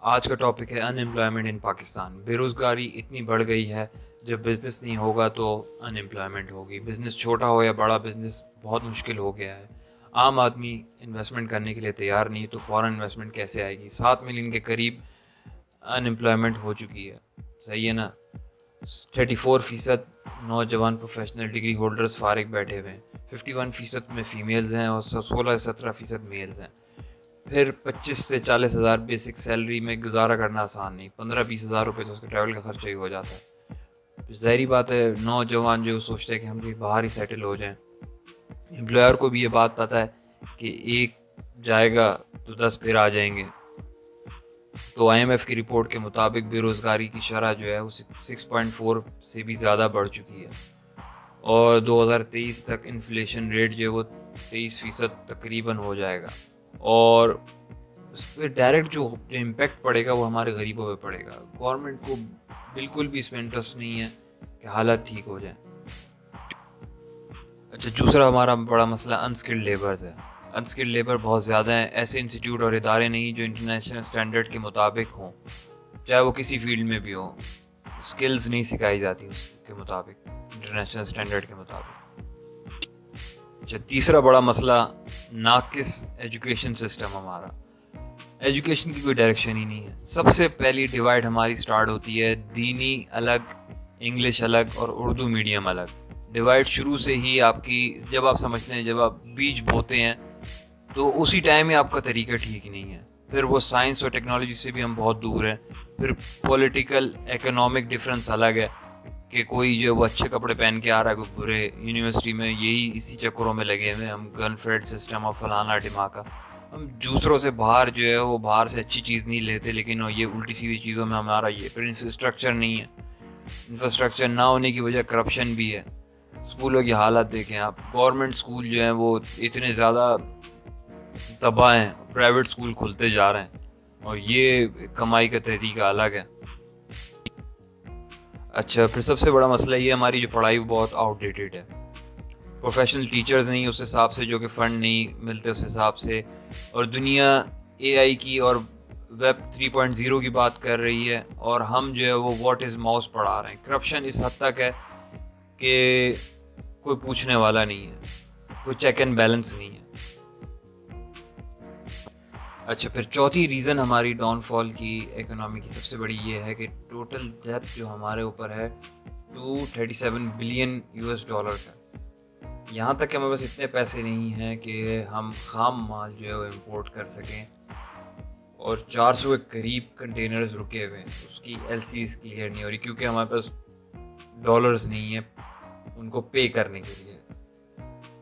آج کا ٹاپک ہے ان امپلائمنٹ ان پاکستان. بے روزگاری اتنی بڑھ گئی ہے, جب بزنس نہیں ہوگا تو ان امپلائمنٹ ہوگی. بزنس چھوٹا ہو یا بڑا, بزنس بہت مشکل ہو گیا ہے. عام آدمی انویسٹمنٹ کرنے کے لیے تیار نہیں, تو فورن انویسٹمنٹ کیسے آئے گی؟ 7 ملین کے قریب ان امپلائمنٹ ہو چکی ہے. صحیح ہے نا؟ 34% نوجوان پروفیشنل ڈگری ہولڈرز فارغ بیٹھے ہوئے ہیں. 51% میں فیمیلز ہیں اور 16-17% میلز ہیں. پھر 25 سے 40 ہزار بیسک سیلری میں گزارا کرنا آسان نہیں. 15-20 ہزار روپے تو اس کے ٹریول کا خرچہ ہی ہو جاتا ہے. ظاہری بات ہے, نوجوان جو سوچتے ہیں کہ ہم بھی باہر ہی سیٹل ہو جائیں. امپلائر کو بھی یہ بات پتہ ہے کہ ایک جائے گا تو 10 پھر آ جائیں گے. تو آئی ایم ایف کی رپورٹ کے مطابق بے روزگاری کی شرح جو ہے وہ 6.4 سے بھی زیادہ بڑھ چکی ہے, اور 2023 تک انفلیشن ریٹ جو ہے وہ 23% تقریباً ہو جائے گا. اور اس پہ ڈائریکٹ جو امپیکٹ پڑے گا وہ ہمارے غریبوں پہ پڑے گا. گورنمنٹ کو بالکل بھی اس میں انٹرسٹ نہیں ہے کہ حالات ٹھیک ہو جائیں. اچھا, دوسرا ہمارا بڑا مسئلہ انسکلڈ لیبرز ہے. انسکلڈ لیبر بہت زیادہ ہیں. ایسے انسٹیٹیوٹ اور ادارے نہیں جو انٹرنیشنل اسٹینڈرڈ کے مطابق ہوں, چاہے وہ کسی فیلڈ میں بھی ہوں. اسکلز نہیں سکھائی جاتی اس کے مطابق, انٹرنیشنل اسٹینڈرڈ کے مطابق. اچھا, تیسرا بڑا مسئلہ ناقص ایجوکیشن سسٹم. ہمارا ایجوکیشن کی کوئی ڈائریکشن ہی نہیں ہے. سب سے پہلی ڈیوائڈ ہماری سٹارٹ ہوتی ہے دینی الگ, انگلش الگ اور اردو میڈیم الگ. ڈیوائڈ شروع سے ہی آپ کی, جب آپ سمجھ لیں جب آپ بیج بوتے ہیں تو اسی ٹائم ہی آپ کا طریقہ ٹھیک نہیں ہے. پھر وہ سائنس اور ٹیکنالوجی سے بھی ہم بہت دور ہیں. پھر پولیٹیکل اکنامک ڈفرینس الگ ہے کہ کوئی جو وہ اچھے کپڑے پہن کے آ رہا ہے, کوئی برے یونیورسٹی میں, یہی اسی چکروں میں لگے ہوئے. ہم گن فیڈ سسٹم اور فلانا ڈھماکا, ہم دوسروں سے باہر جو ہے وہ باہر سے اچھی چیز نہیں لیتے, لیکن یہ الٹی سیدھی چیزوں میں ہمارا یہ. پھر انفراسٹرکچر نہیں ہے. انفراسٹرکچر نہ ہونے کی وجہ کرپشن بھی ہے. اسکولوں کی حالت دیکھیں آپ, گورنمنٹ اسکول جو ہیں وہ اتنے زیادہ تباہ ہیں, پرائیویٹ اسکول کھلتے جا رہے ہیں, اور یہ کمائی کا طریقہ الگ ہے. اچھا, پھر سب سے بڑا مسئلہ یہ ہماری جو پڑھائی وہ بہت آؤٹ ڈیٹڈ ہے. پروفیشنل ٹیچرز نہیں اس حساب سے, جو کہ فنڈ نہیں ملتے اس حساب سے. اور دنیا اے آئی کی اور ویب 3.0 کی بات کر رہی ہے, اور ہم جو ہے وہ واٹ از ماؤس پڑھا رہے ہیں. کرپشن اس حد تک ہے کہ کوئی پوچھنے والا نہیں ہے, کوئی چیک اینڈ بیلنس نہیں ہے. اچھا, پھر چوتھی ریزن ہماری ڈاؤن فال کی اکنامی کی سب سے بڑی یہ ہے کہ ٹوٹل ڈیٹ جو ہمارے اوپر ہے $237 بلین کا. یہاں تک کہ ہمیں بس اتنے پیسے نہیں ہیں کہ ہم خام مال جو ہے وہ امپورٹ کر سکیں, اور 400 کے قریب کنٹینرز رکے ہوئے ہیں. اس کی ایل سیز کلیئر نہیں ہو رہی کیونکہ ہمارے پاس ڈالرز نہیں ہیں ان کو پے کرنے کے لیے.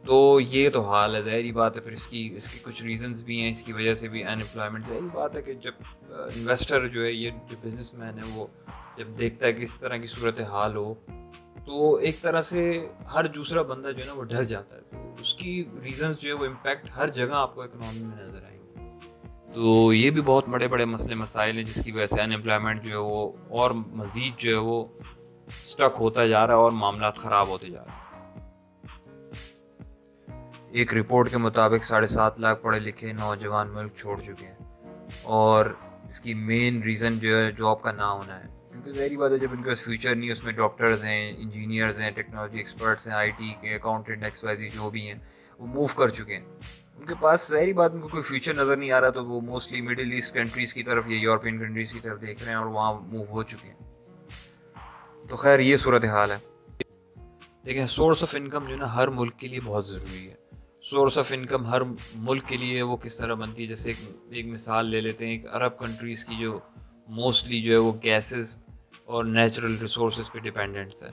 تو یہ تو حال ہے, ظاہری بات ہے. پھر اس کی کچھ ریزنز بھی ہیں, اس کی وجہ سے بھی ان امپلائمنٹ. ظاہری بات ہے کہ جب انویسٹر جو ہے, یہ جو بزنس مین ہے, وہ جب دیکھتا ہے کہ اس طرح کی صورت حال ہو, تو ایک طرح سے ہر دوسرا بندہ جو ہے نا وہ ڈر جاتا ہے. تو اس کی ریزنز جو ہے وہ امپیکٹ ہر جگہ آپ کو اکنامی میں نظر آئیں گے. تو یہ بھی بہت بڑے بڑے مسئلے مسائل ہیں جس کی وجہ سے ان امپلائمنٹ جو ہے وہ اور مزید جو ہے وہ سٹک ہوتا جا رہا ہے اور معاملات خراب ہوتے جا رہے ہیں. ایک رپورٹ کے مطابق 7.5 لاکھ پڑھے لکھے نوجوان ملک چھوڑ چکے ہیں, اور اس کی مین ریزن جو ہے جاب کا نہ ہونا ہے. کیونکہ ظاہری بات ہے جب ان کے پاس فیوچر نہیں, اس میں ڈاکٹرز ہیں, انجینئرز ہیں, ٹیکنالوجی ایکسپرٹس ہیں, آئی ٹی کے اکاؤنٹنٹ XYZ جو بھی ہیں وہ موو کر چکے ہیں. ان کے پاس ظاہری بات ان کو کوئی فیوچر نظر نہیں آ رہا, تو وہ موسٹلی مڈل ایسٹ کنٹریز کی طرف یا یورپین کنٹریز کی طرف دیکھ رہے ہیں اور وہاں موو ہو چکے ہیں. تو خیر یہ صورت حال ہے. دیکھیں, سورس آف انکم جو ہے نا ہر ملک کے لیے بہت ضروری ہے. سورس آف انکم ہر ملک کے لیے وہ کس طرح بنتی ہے, جیسے ایک مثال لے لیتے ہیں. ایک عرب کنٹریز کی جو موسٹلی جو ہے وہ گیسز اور نیچرل ریسورسز پہ ڈیپینڈنٹس ہے.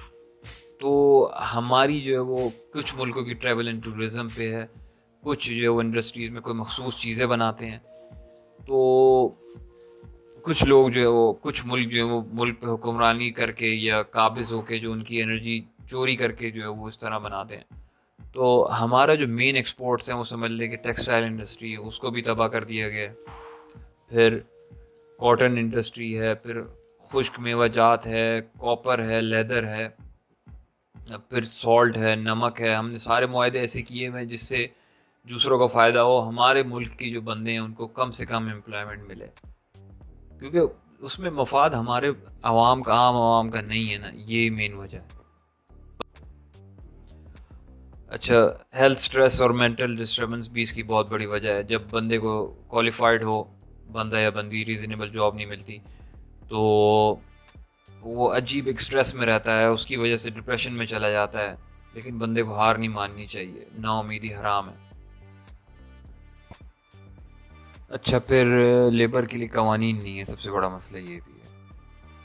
تو ہماری جو ہے وہ کچھ ملکوں کی ٹریول اینڈ ٹورزم پہ ہے, کچھ جو ہے وہ انڈسٹریز میں کوئی مخصوص چیزیں بناتے ہیں. تو کچھ لوگ جو ہے وہ کچھ ملک جو ہے وہ ملک پہ حکمرانی کر کے یا قابض ہو کے جو ان کی انرجی چوری کر کے جو ہے وہ اس طرح بناتے ہیں. تو ہمارا جو مین ایکسپورٹس ہیں وہ سمجھ لیں کہ ٹیکسٹائل انڈسٹری ہے, اس کو بھی تباہ کر دیا گیا. پھر کاٹن انڈسٹری ہے, پھر خشک میوہ جات ہے, کاپر ہے, لیدر ہے, پھر سالٹ ہے, نمک ہے. ہم نے سارے معاہدے ایسے کیے ہوئے ہیں جس سے دوسروں کو فائدہ ہو, ہمارے ملک کی جو بندے ہیں ان کو کم سے کم امپلائمنٹ ملے. کیونکہ اس میں مفاد ہمارے عوام کا، عام عوام کا نہیں ہے نا، یہ مین وجہ ہے. اچھا، ہیلتھ اسٹریس اور مینٹل ڈسٹربنس بھی اس کی بہت بڑی وجہ ہے. جب بندے کو کوالیفائڈ ہو، بندہ یا بندی ریزنیبل جاب نہیں ملتی تو وہ عجیب ایک اسٹریس میں رہتا ہے، اس کی وجہ سے ڈپریشن میں چلا جاتا ہے. لیکن بندے کو ہار نہیں ماننی چاہیے، نا امیدی حرام ہے. اچھا، پھر لیبر کے لیے قوانین نہیں ہے، سب سے بڑا مسئلہ یہ بھی ہے.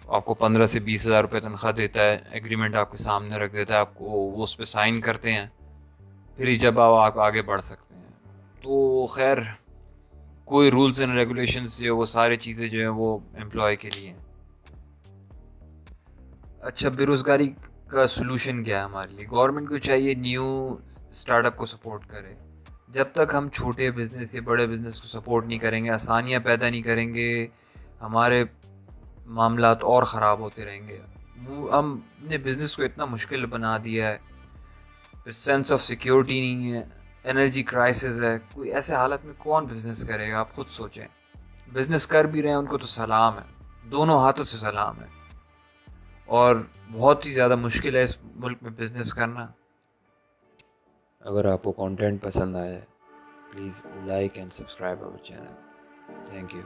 آپ کو 15 سے 20 ہزار روپے تنخواہ دیتا ہے، ایگریمنٹ آپ کے سامنے رکھ دیتا ہے، آپ کو وہ اس پہ سائن کرتے ہیں، پھر ہی جب آپ آگے بڑھ سکتے ہیں. تو خیر، کوئی رولز اینڈ ریگولیشنز جو وہ ساری چیزیں جو ہیں وہ امپلائی کے لیے ہیں. اچھا، بے روزگاری کا سلوشن کیا ہے ہمارے لیے؟ گورنمنٹ کو چاہیے نیو اسٹارٹ اپ کو سپورٹ کرے. جب تک ہم چھوٹے بزنس یا بڑے بزنس کو سپورٹ نہیں کریں گے، آسانیاں پیدا نہیں کریں گے، ہمارے معاملات اور خراب ہوتے رہیں گے. ہم نے بزنس کو اتنا مشکل بنا دیا ہے، پھر سینس آف سیکیورٹی نہیں ہے، انرجی کرائسس ہے. کوئی ایسے حالت میں کون بزنس کرے گا؟ آپ خود سوچیں. بزنس کر بھی رہے ہیں ان کو تو سلام ہے، دونوں ہاتھوں سے سلام ہے. اور بہت ہی زیادہ مشکل ہے اس ملک میں بزنس کرنا. اگر آپ کو کانٹینٹ پسند آیا ہے، please like and subscribe our channel. Thank you.